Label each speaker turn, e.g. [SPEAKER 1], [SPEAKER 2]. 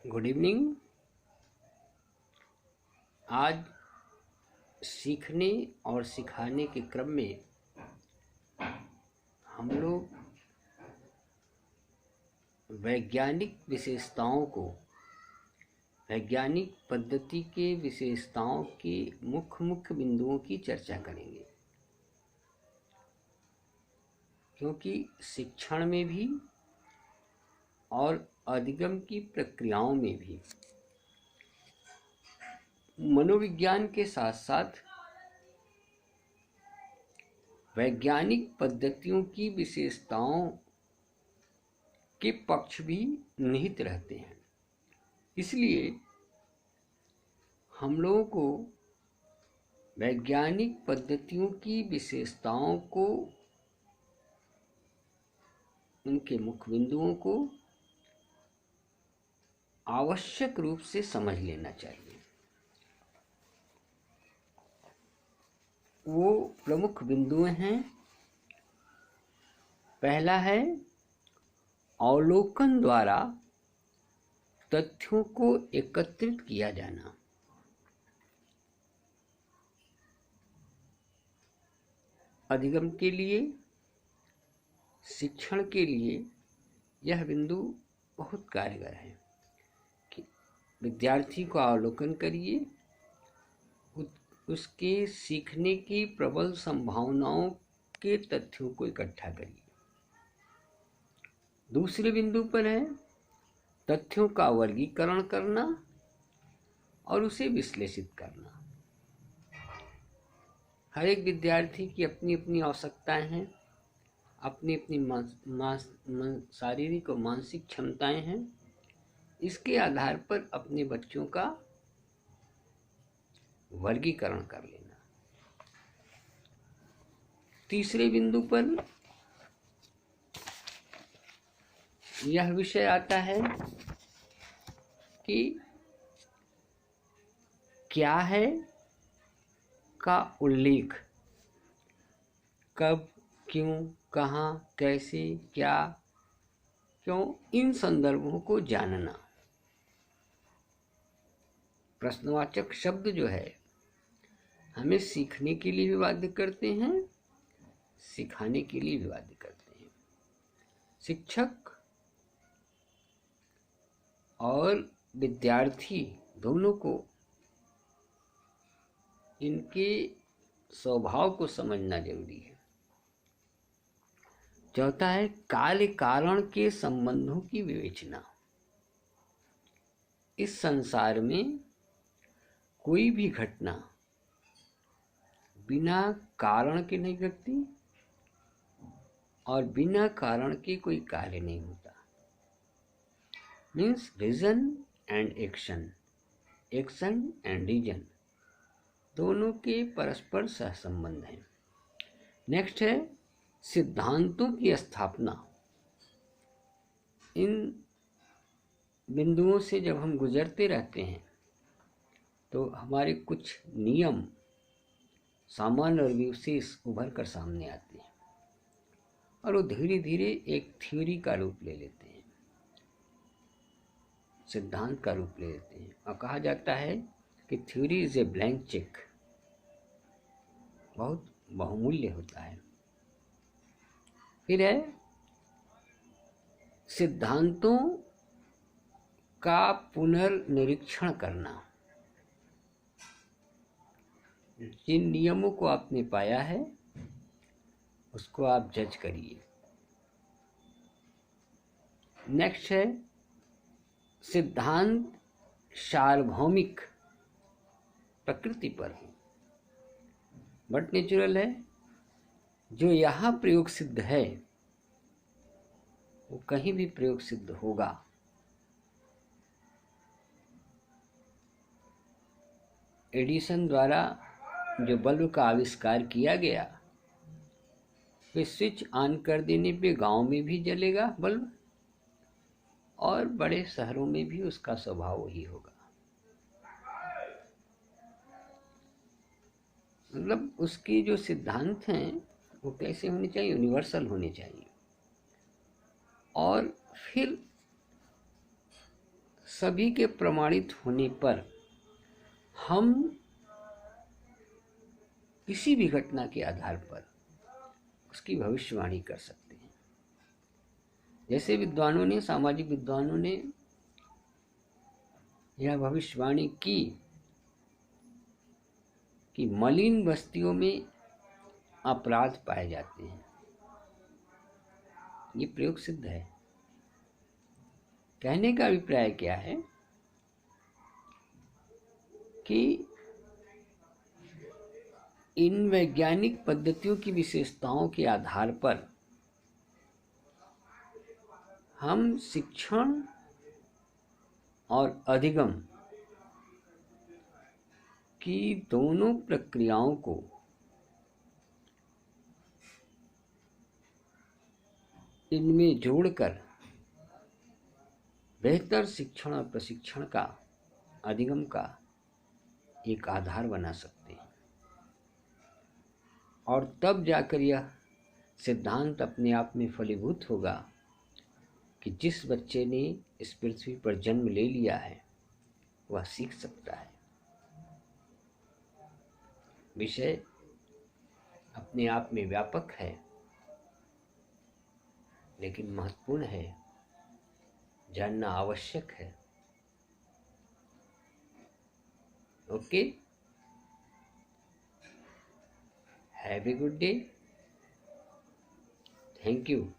[SPEAKER 1] Good evening. आज सीखने और सिखाने के क्रम में हम लोग वैज्ञानिक विशेषताओं को, वैज्ञानिक पद्धति के विशेषताओं के मुख्य बिंदुओं की चर्चा करेंगे, क्योंकि शिक्षण में भी और अधिगम की प्रक्रियाओं में भी मनोविज्ञान के साथ साथ वैज्ञानिक पद्धतियों की विशेषताओं के पक्ष भी निहित रहते हैं। इसलिए हम लोगों को वैज्ञानिक पद्धतियों की विशेषताओं को, उनके मुख्य बिंदुओं को आवश्यक रूप से समझ लेना चाहिए। वो प्रमुख बिंदु हैं। पहला है अवलोकन द्वारा तथ्यों को एकत्रित किया जाना। अधिगम के लिए, शिक्षण के लिए यह बिंदु बहुत कारगर है कि विद्यार्थी को अवलोकन करिए, उसके सीखने की प्रबल संभावनाओं के तथ्यों को इकट्ठा करिए। दूसरे बिंदु पर है तथ्यों का वर्गीकरण करना और उसे विश्लेषित करना। हर एक विद्यार्थी की अपनी अपनी आवश्यकताएं हैं, अपनी अपनी शारीरिक और मानसिक क्षमताएं हैं। इसके आधार पर अपने बच्चों का वर्गीकरण कर लेना। तीसरे बिंदु पर यह विषय आता है कि क्या है का उल्लेख, कब, क्यों, कहाँ, कैसे, क्या, क्यों, इन संदर्भों को जानना। प्रश्नवाचक शब्द जो है हमें सीखने के लिए भी बाध्य करते हैं, सिखाने के लिए भी बाध्य करते हैं। शिक्षक और विद्यार्थी दोनों को इनके स्वभाव को समझना जरूरी है। चौथा है कार्य कारण के संबंधों की विवेचना। इस संसार में कोई भी घटना बिना कारण के नहीं घटती और बिना कारण के कोई कार्य नहीं होता। Means reason and action, action and reason दोनों के परस्पर सहसंबंध हैं। नेक्स्ट है सिद्धांतों की स्थापना। इन बिंदुओं से जब हम गुजरते रहते हैं तो हमारे कुछ नियम, सामान्य और विशेष उभर कर सामने आते हैं और वो धीरे धीरे एक थ्योरी का रूप ले लेते हैं, सिद्धांत का रूप ले लेते हैं। और कहा जाता है कि theory is a blank cheque, बहुत बहुमूल्य होता है। फिर है सिद्धांतों का पुनर्निरीक्षण करना। जिन नियमों को आपने पाया है उसको आप जज करिए। नेक्स्ट है सिद्धांत सार्वभौमिक प्रकृति पर है, बट नेचुरल है। जो यहाँ प्रयोग सिद्ध है वो कहीं भी प्रयोग सिद्ध होगा। एडिसन द्वारा जो बल्ब का आविष्कार किया गया, वे स्विच ऑन कर देने पे गांव में भी जलेगा बल्ब और बड़े शहरों में भी उसका स्वभाव वही होगा। मतलब उसके जो सिद्धांत हैं वो कैसे होने चाहिए, यूनिवर्सल होने चाहिए। और फिर सभी के प्रमाणित होने पर हम किसी भी घटना के आधार पर उसकी भविष्यवाणी कर सकते हैं। जैसे विद्वानों ने, सामाजिक विद्वानों ने यह भविष्यवाणी की कि मलिन बस्तियों में अपराध पाए जाते हैं। ये प्रयोग सिद्ध है। कहने का अभिप्राय क्या है कि इन वैज्ञानिक पद्धतियों की विशेषताओं के आधार पर हम शिक्षण और अधिगम की दोनों प्रक्रियाओं को इनमें जोड़कर बेहतर शिक्षण और प्रशिक्षण का, अधिगम का एक आधार बना सकते हैं। और तब जाकर यह सिद्धांत अपने आप में फलीभूत होगा कि जिस बच्चे ने इस पृथ्वी पर जन्म ले लिया है वह सीख सकता है। विषय अपने आप में व्यापक है, लेकिन महत्वपूर्ण है, जानना आवश्यक है। Okay, have a good day. Thank you.